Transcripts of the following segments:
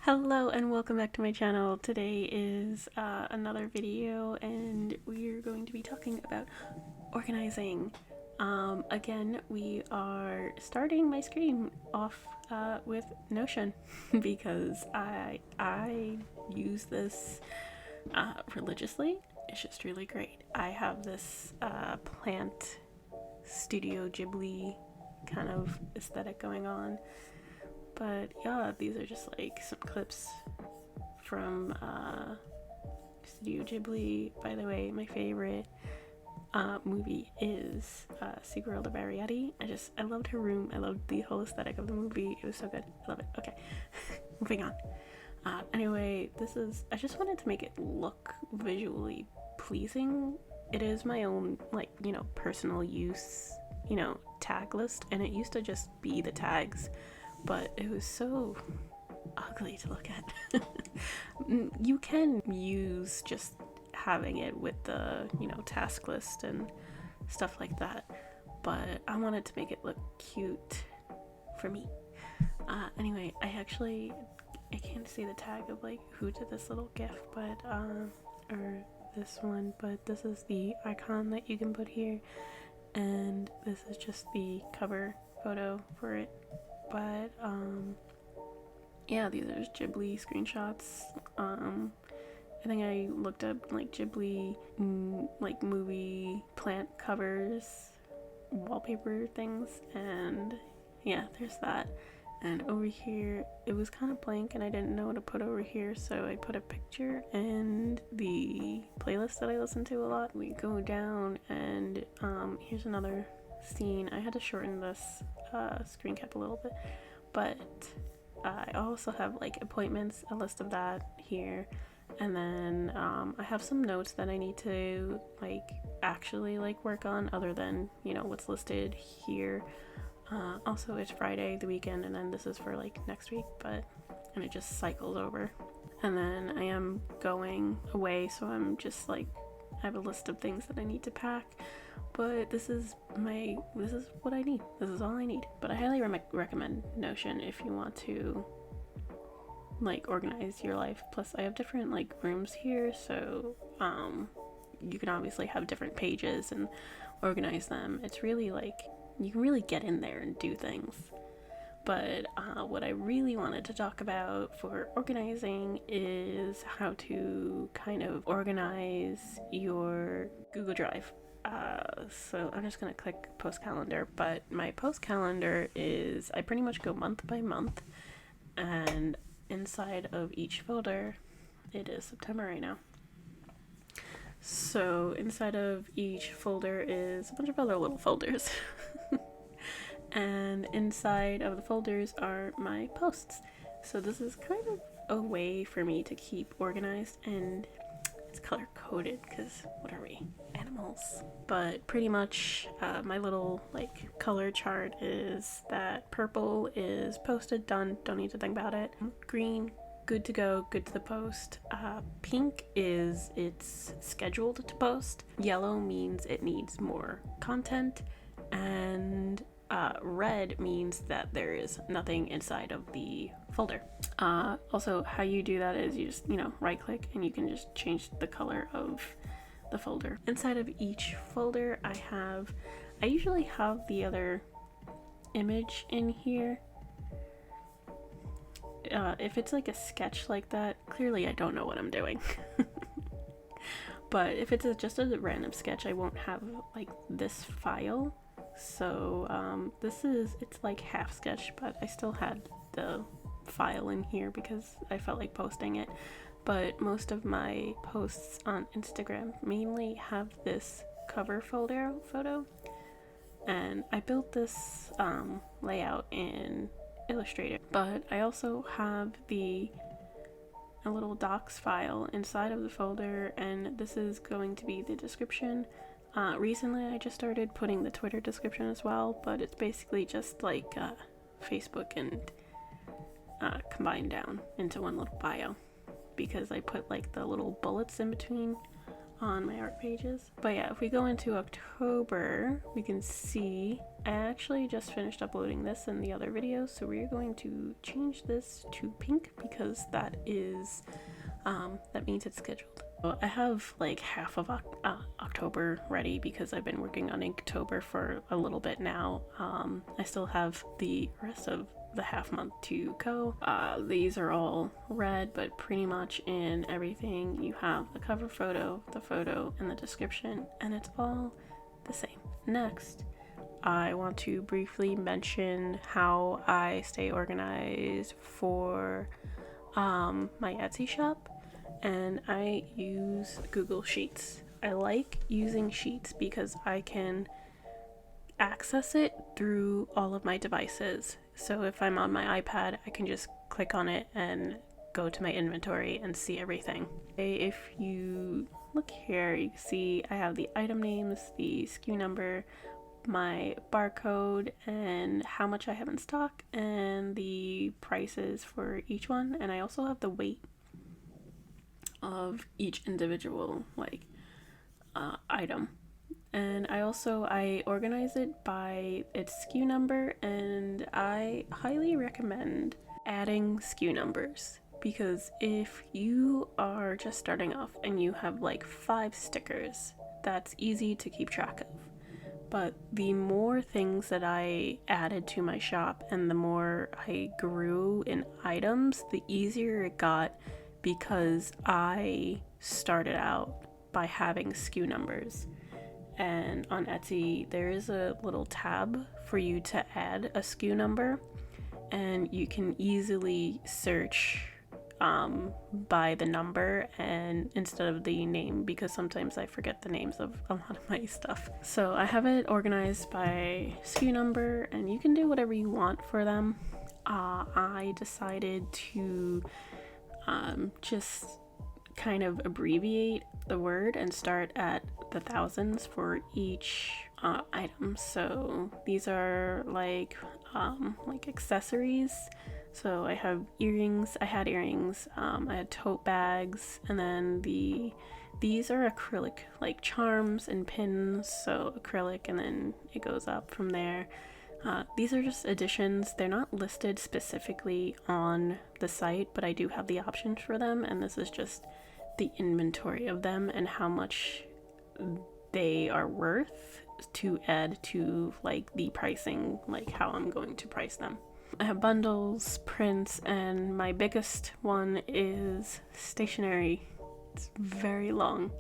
Hello and welcome back to my channel. Today is another video and we're going to be talking about organizing. Again, we are starting my screen off with Notion because I use this religiously. It's just really great. I have this plant Studio Ghibli kind of aesthetic going on. But yeah, these are just like some clips from Studio Ghibli. By the way, my favorite movie is Secret of the Yeti. I loved her room. I loved the whole aesthetic of the movie. It was so good. I love it. Okay, moving on. Anyway, I just wanted to make it look visually pleasing. It is my own, like, personal use, tag list, and it used to just be the tags. But it was so ugly to look at. You can use just having it with the, task list and stuff like that. But I wanted to make it look cute for me. Anyway, I can't see the tag of like who did this little gif, but, or this one, but this is the icon that you can put here. And this is just the cover photo for it. But yeah, these are just Ghibli screenshots. I think I looked up like Ghibli like movie plant covers, wallpaper things, and yeah, there's that. And over here it was kind of blank and I didn't know what to put over here, so I put a picture and the playlist that I listen to a lot. We go down and here's another scene. I had to shorten this screen cap a little bit, but I also have like appointments, a list of that here, and then I have some notes that I need to actually work on other than what's listed here. Also, it's Friday, the weekend, and then this is for next week, and it just cycles over. And then I am going away, so I'm just I have a list of things that I need to pack. But this is what I need. This is all I need. But I highly recommend Notion if you want to organize your life. Plus I have different rooms here, so you can obviously have different pages and organize them. It's really you can really get in there and do things. But what I really wanted to talk about for organizing is how to kind of organize your Google Drive. So I'm just gonna click post calendar, but my post calendar is, I pretty much go month by month, and inside of each folder, it is September right now. So inside of each folder is a bunch of other little folders. And inside of the folders are my posts. So this is kind of a way for me to keep organized, and it's color coded because what are we, animals? But pretty much my little color chart is that purple is posted, done, don't need to think about it. Green, good to go, good to the post. Pink is it's scheduled to post. Yellow means it needs more content, and red means that there is nothing inside of the folder. Also, how you do that is you just, right click and you can just change the color of the folder. Inside of each folder I usually have the other image in here. If it's a sketch like that, clearly I don't know what I'm doing. But if it's just a random sketch, I won't have this file. So it's half sketch, but I still had the file in here because I felt like posting it. But most of my posts on Instagram mainly have this cover folder photo, and I built this layout in Illustrator. But I also have a little docs file inside of the folder, and this is going to be the description. Recently I just started putting the Twitter description as well, but it's basically just Facebook and combined down into one little bio, because I put the little bullets in between on my art pages. But yeah, if we go into October, we can see I actually just finished uploading this in the other video, so we're going to change this to pink because that is that means it's scheduled. So I have like half of October ready because I've been working on Inktober for a little bit now. I still have the rest of the half month to go. These are all red, but pretty much in everything you have the cover photo, the photo, and the description, and it's all the same. Next, I want to briefly mention how I stay organized for my Etsy shop, and I use Google Sheets. I like using Sheets because I can access it through all of my devices. So if I'm on my iPad, I can just click on it and go to my inventory and see everything. If you look here, you can see I have the item names, the SKU number, my barcode, and how much I have in stock, and the prices for each one. And I also have the weight of each individual item. And I organize it by its SKU number, and I highly recommend adding SKU numbers, because if you are just starting off and you have like 5 stickers, that's easy to keep track of. But the more things that I added to my shop and the more I grew in items, the easier it got, because I started out by having SKU numbers. And on Etsy, there is a little tab for you to add a SKU number, and you can easily search by the number and instead of the name, because sometimes I forget the names of a lot of my stuff. So I have it organized by SKU number, and you can do whatever you want for them. I decided to just kind of abbreviate the word and start at the thousands for each item. So these are like accessories. So I have earrings, I had tote bags, and then these are acrylic, like charms and pins, so acrylic, and then it goes up from there. These are just additions. They're not listed specifically on the site, but I do have the options for them, and this is just the inventory of them and how much they are worth to add to like the pricing, like how I'm going to price them. I have bundles, prints, and my biggest one is stationery. It's very long.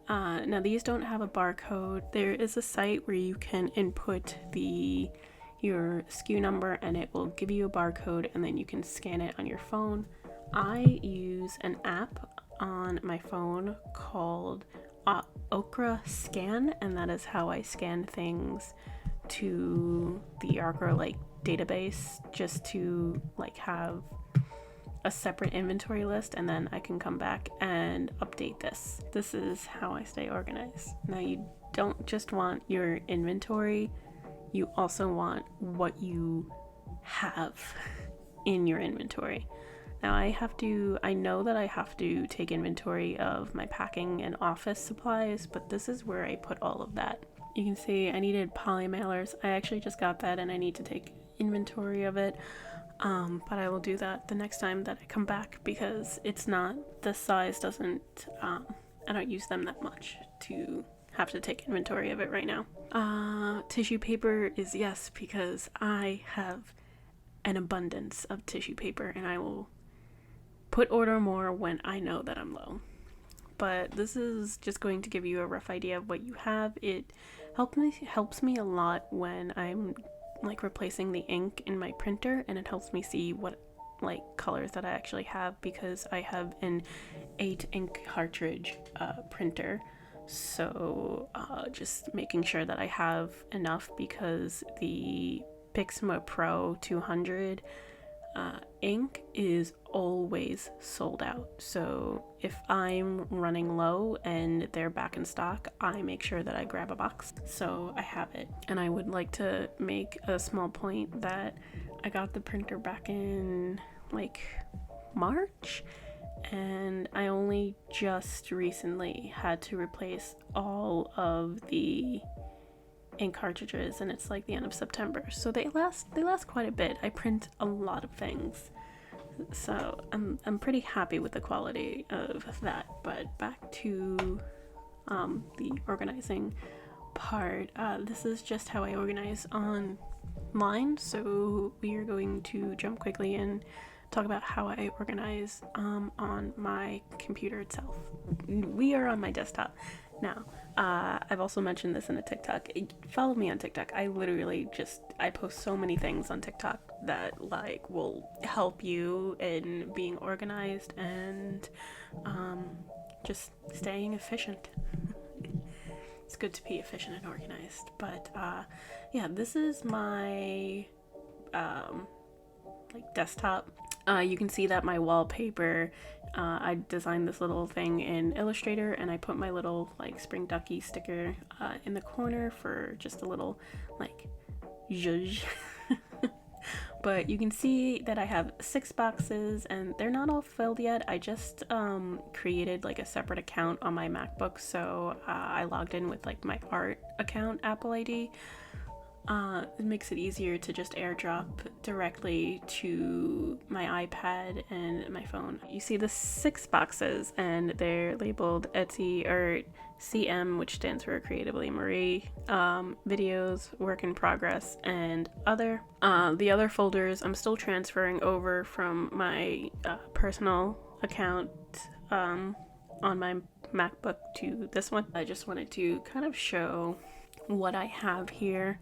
Now these don't have a barcode. There is a site where you can input your SKU number and it will give you a barcode, and then you can scan it on your phone. I use an app on my phone called Okra Scan, and that is how I scan things to the Okra database, just to have a separate inventory list, and then I can come back and update this. This is how I stay organized. Now you don't just want your inventory, you also want what you have in your inventory. Now I know that I have to take inventory of my packing and office supplies, but this is where I put all of that. You can see I needed poly mailers. I actually just got that and I need to take inventory of it. But I will do that the next time that I come back, because it's not, the size doesn't, I don't use them that much to have to take inventory of it right now. Tissue paper is yes, because I have an abundance of tissue paper and I will order more when I know that I'm low. But this is just going to give you a rough idea of what you have. It helps me a lot when I'm replacing the ink in my printer, and it helps me see what colors that I actually have, because I have an 8 ink cartridge printer. So just making sure that I have enough, because the MacBook Pro 200 ink is always sold out. So if I'm running low and they're back in stock, I make sure that I grab a box so I have it. And I would like to make a small point that I got the printer back in March, and I only just recently had to replace all of the ink cartridges, and it's like the end of September, so they last quite a bit. I print a lot of things, so I'm pretty happy with the quality of that. But back to the organizing part. This is just how I organize online, so we are going to jump quickly and talk about how I organize on my computer itself. We are on my desktop now. I've also mentioned this in a TikTok. Follow me on TikTok. I post so many things on TikTok that like will help you in being organized and just staying efficient. It's good to be efficient and organized. But yeah, this is my like desktop. You can see that my wallpaper, I designed this little thing in Illustrator, and I put my little like spring ducky sticker in the corner for just a little like zhuzh. But you can see that I have 6 boxes, and they're not all filled yet. I just created like a separate account on my MacBook, so I logged in with like my art account, Apple ID. It makes it easier to just airdrop directly to my iPad and my phone. You see the 6 boxes, and they're labeled Etsy Art CM, which stands for Creatively Marie, videos, work in progress, and other. The other folders I'm still transferring over from my personal account on my MacBook to this one. I just wanted to kind of show what I have here.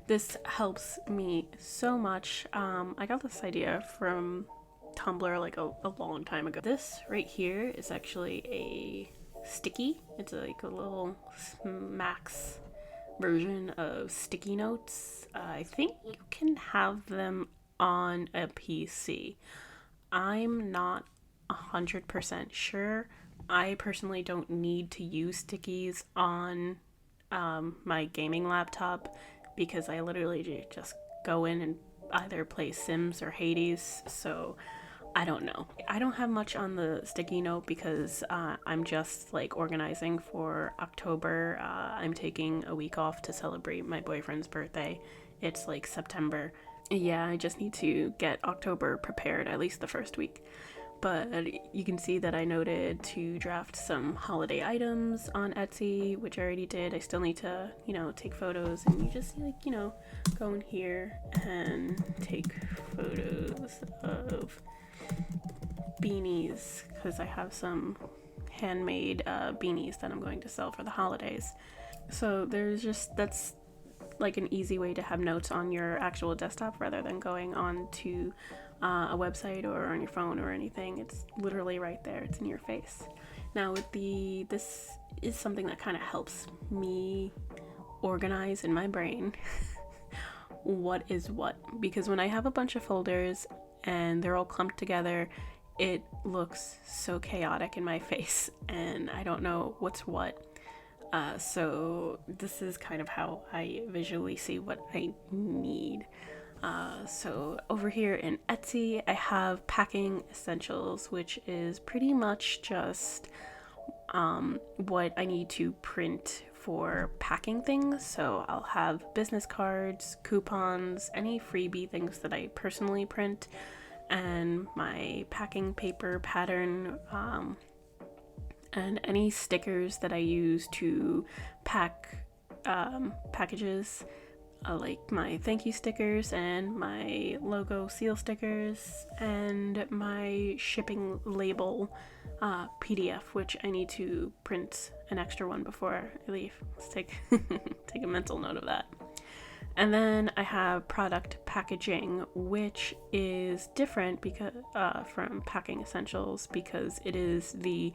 This helps me so much. I got this idea from Tumblr like a long time ago. This right here is actually a sticky. It's like a little max version of sticky notes. I think you can have them on a PC. I'm not 100% sure. I personally don't need to use stickies on my gaming laptop, because I literally just go in and either play Sims or Hades, so I don't know. I don't have much on the sticky note because I'm just like organizing for October. I'm taking a week off to celebrate my boyfriend's birthday. It's like September. Yeah, I just need to get October prepared, at least the first week. But you can see that I noted to draft some holiday items on Etsy, which I already did. I still need to, take photos, and you just go in here and take photos of beanies, because I have some handmade beanies that I'm going to sell for the holidays. So that's like an easy way to have notes on your actual desktop rather than going on to a website or on your phone or anything. It's literally right there. It's in your face. Now this is something that kind of helps me organize in my brain what is what, because when I have a bunch of folders and they're all clumped together, it looks so chaotic in my face and I don't know what's what. So this is kind of how I visually see what I need. So over here in Etsy, I have packing essentials, which is pretty much just what I need to print for packing things. So I'll have business cards, coupons, any freebie things that I personally print, and my packing paper pattern, and any stickers that I use to pack packages. Like my thank you stickers and my logo seal stickers and my shipping label PDF, which I need to print an extra one before I leave. Let's take a mental note of that. And then I have product packaging, which is different because from packing essentials, because it is the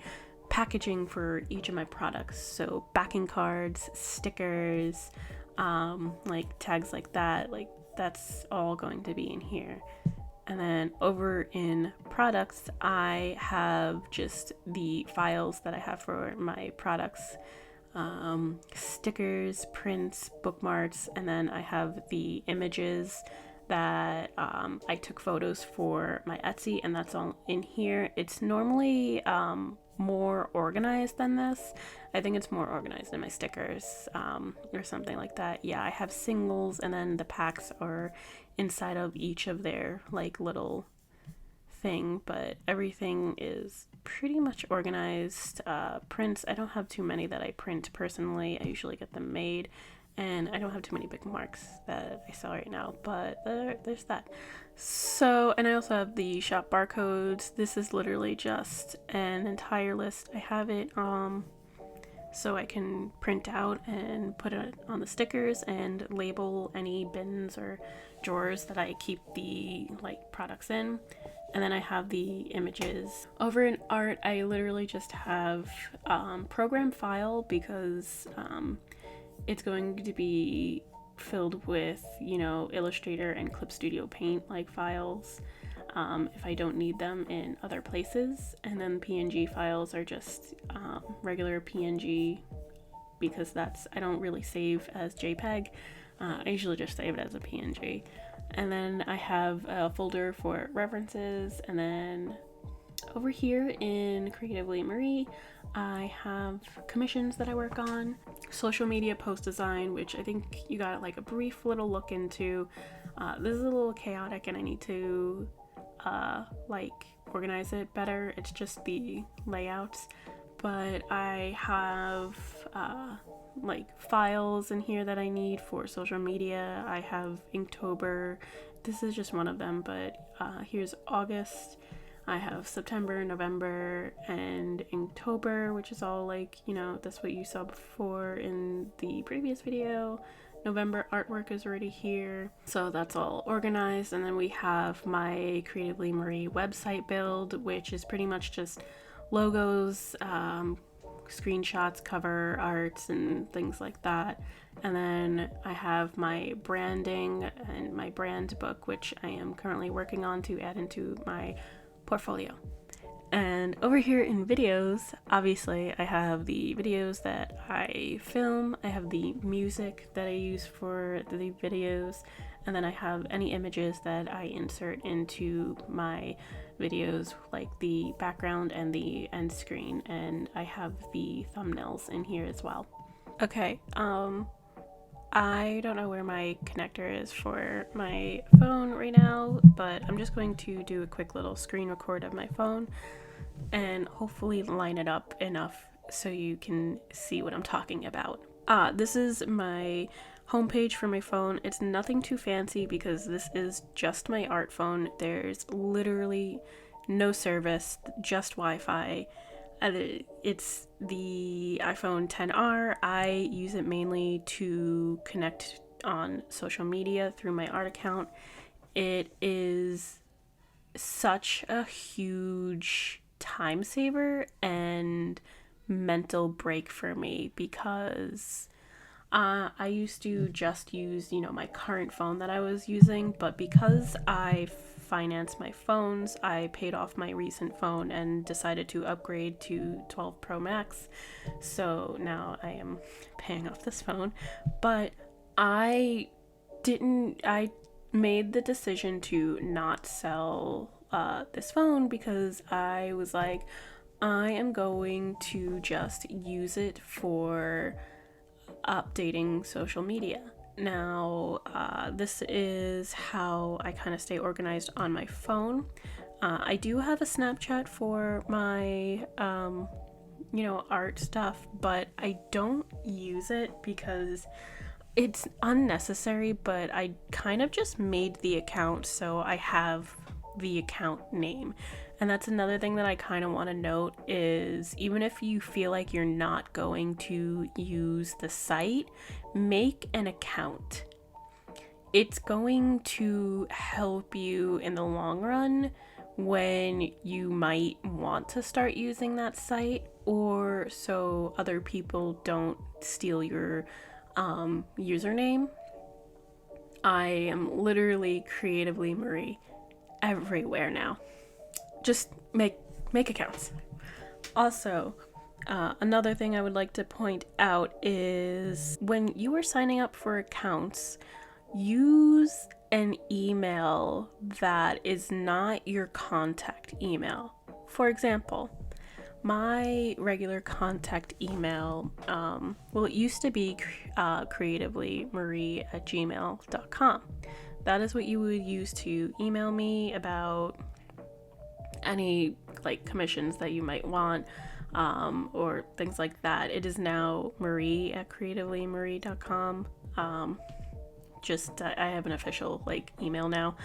packaging for each of my products. So backing cards, stickers, like tags like that, like that's all going to be in here. And then over in products, I have just the files that I have for my products, stickers, prints, bookmarks, and then I have the images that I took photos for my Etsy, and that's all in here. It's normally more organized than this. I think it's more organized in my stickers or something like that. Yeah, I have singles, and then the packs are inside of each of their like little thing, but everything is pretty much organized. Prints, I don't have too many that I print personally. I usually get them made, and I don't have too many big marks that I sell right now, but there's that. So, and I also have the shop barcodes. This is literally just an entire list. I have it so I can print out and put it on the stickers and label any bins or drawers that I keep the like products in. And then I have the images. Over in art, I literally just have program file because it's going to be filled with, you know, Illustrator and Clip Studio Paint like files if I don't need them in other places. And then PNG files are just regular PNG because I don't really save as JPEG. I usually just save it as a PNG. And then I have a folder for references, and then over here in Creatively Marie, I have commissions that I work on, social media post design, which I think you got like a brief little look into. This is a little chaotic and I need to like organize it better. It's just the layouts, but I have like files in here that I need for social media. I have Inktober. This is just one of them, but here's August. I have September, November, and Inktober, which is all like, you know, that's what you saw before in the previous video. November artwork is already here, so that's all organized. And then we have my Creatively Marie website build, which is pretty much just logos, screenshots, cover arts, and things like that. And then I have my branding and my brand book, which I am currently working on to add into my portfolio. And over here in videos, obviously I have the videos that I film, I have the music that I use for the videos, and then I have any images that I insert into my videos, like the background and the end screen, and I have the thumbnails in here as well. Okay, I don't know where my connector is for my phone right now, but I'm just going to do a quick little screen record of my phone and hopefully line it up enough so you can see what I'm talking about. This is my homepage for my phone. It's nothing too fancy because this is just my art phone. There's literally no service, just Wi-Fi. It's the iPhone XR. I use it mainly to connect on social media through my art account. It is such a huge time saver and mental break for me because I used to just use, you know, my current phone that I was using, but because I financed my phones, I paid off my recent phone and decided to upgrade to 12 Pro Max. So now I am paying off this phone, but I made the decision to not sell this phone because I was like, I am going to just use it for updating social media. Now, this is how I kind of stay organized on my phone. I do have a Snapchat for my, you know, art stuff, but I don't use it because it's unnecessary, but I kind of just made the account so I have the account name. And that's another thing that I kind of want to note is even if you feel like you're not going to use the site, make an account. It's going to help you in the long run when you might want to start using that site, or so other people don't steal your username. I am literally Creatively Marie everywhere now. Just make accounts. Also, another thing I would like to point out is when you are signing up for accounts, use an email that is not your contact email. For example, my regular contact email, well, it used to be creativelymarie@gmail.com. That is what you would use to email me about any like commissions that you might want, or things like that. It is now marie@creativelymarie.com. I have an official like email now,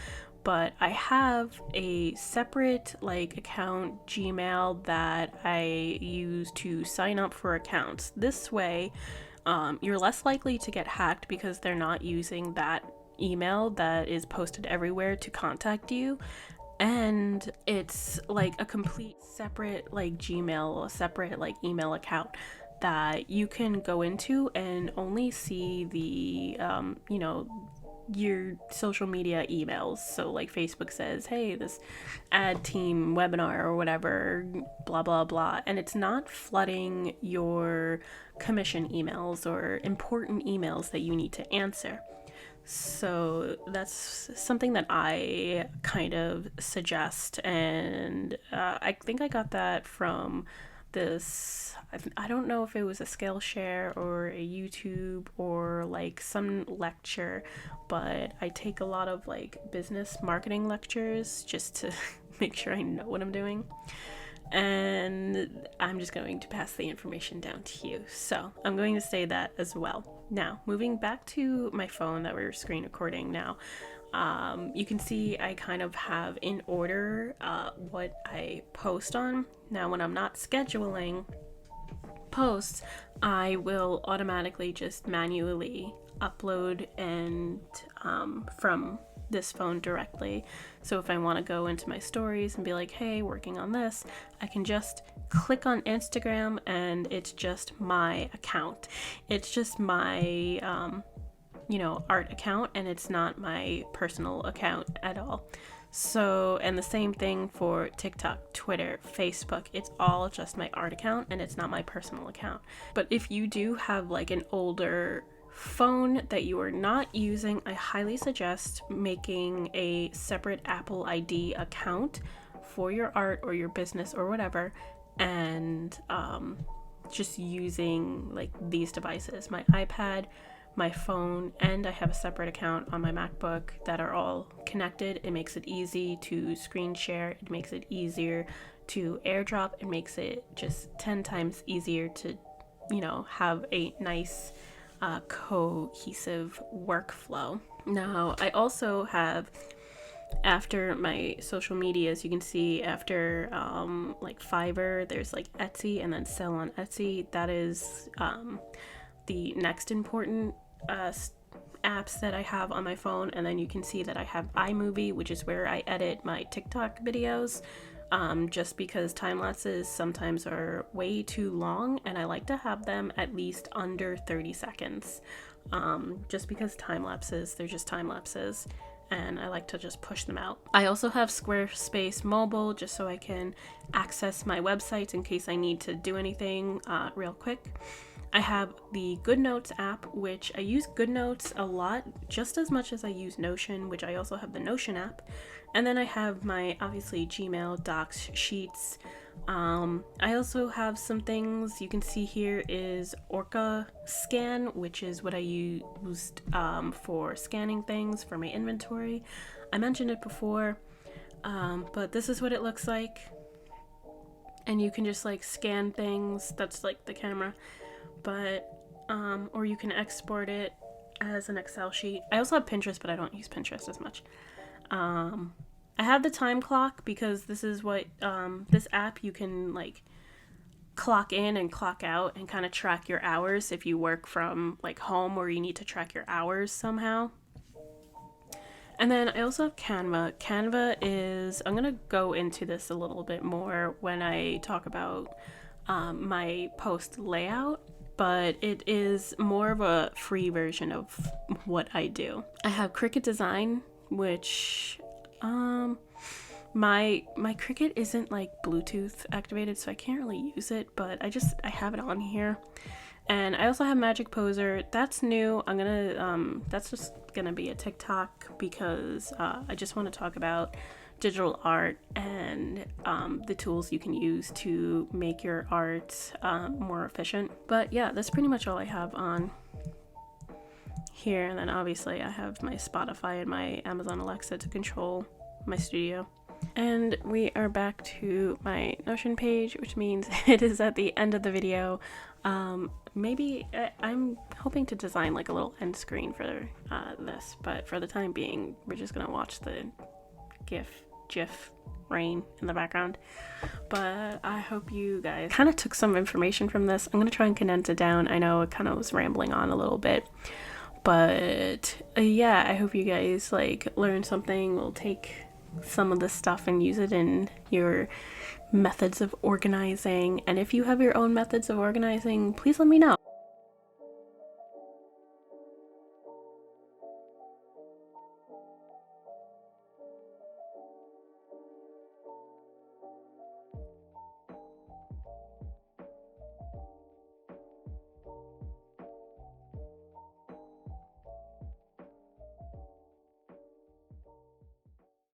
but I have a separate like account Gmail that I use to sign up for accounts. This way, you're less likely to get hacked because they're not using that email that is posted everywhere to contact you. And it's like a complete separate like Gmail, a separate like email account that you can go into and only see the, your social media emails. So like Facebook says, hey, this ad team webinar or whatever, blah, blah, blah. And it's not flooding your commission emails or important emails that you need to answer. So that's something that I kind of suggest, and I think I got that from this, I don't know if it was a Skillshare or a YouTube or like some lecture, but I take a lot of like business marketing lectures just to make sure I know what I'm doing. And I'm just going to pass the information down to you. So I'm going to say that as well. Now, moving back to my phone that we're screen recording now, you can see I kind of have in order what I post on. Now, when I'm not scheduling posts, I will automatically just manually upload and from this phone directly. So if I want to go into my stories and be like, hey, working on this, I can just click on Instagram and it's just my account. It's just my art account, and it's not my personal account at all. So, and the same thing for TikTok, Twitter, Facebook. It's all just my art account and it's not my personal account. But if you do have like an older phone that you are not using, I highly suggest making a separate Apple ID account for your art or your business or whatever, and just using like these devices, my iPad, my phone, and I have a separate account on my MacBook that are all connected. It makes it easy to screen share. It makes it easier to airdrop. It makes it just 10 times easier to, have a nice cohesive workflow. Now, I also have, after my social medias, you can see after like Fiverr, there's like Etsy, and then sell on Etsy. That is the next important apps that I have on my phone. And then you can see that I have iMovie, which is where I edit my TikTok videos. Just because time lapses sometimes are way too long, and I like to have them at least under 30 seconds. Just because time lapses, they're just time lapses, and I like to just push them out. I also have Squarespace Mobile, just so I can access my websites in case I need to do anything real quick. I have the Goodnotes app, which I use Goodnotes a lot, just as much as I use Notion, which I also have the Notion app. And then I have my, obviously, Gmail, Docs, Sheets. I also have some things you can see here is Orca Scan, which is what I used for scanning things for my inventory. I mentioned it before, but this is what it looks like. And you can just like scan things. That's like the camera. But or you can export it as an Excel sheet. I also have Pinterest, but I don't use Pinterest as much. I have the time clock because this is what this app, you can like clock in and clock out and kind of track your hours if you work from like home or you need to track your hours somehow. And then I also have Canva. Canva is, I'm gonna go into this a little bit more when I talk about my post layout, but it is more of a free version of what I do. I have Cricut Design, which my Cricut isn't like Bluetooth activated, so I can't really use it, but I have it on here. And I also have Magic Poser. That's new. That's just gonna be a TikTok because I just want to talk about digital art and the tools you can use to make your art more efficient. But yeah, that's pretty much all I have on here. And then obviously I have my Spotify and my Amazon Alexa to control my studio. And we are back to my Notion page, which means it is at the end of the video. Maybe I'm hoping to design like a little end screen for this, but for the time being, we're just gonna watch the GIF rain in the background. But I hope you guys kind of took some information from this. I'm gonna try and condense it down. I know it kind of was rambling on a little bit, but yeah, I hope you guys like learned something. We'll take some of this stuff and use it in your methods of organizing. And if you have your own methods of organizing, please let me know.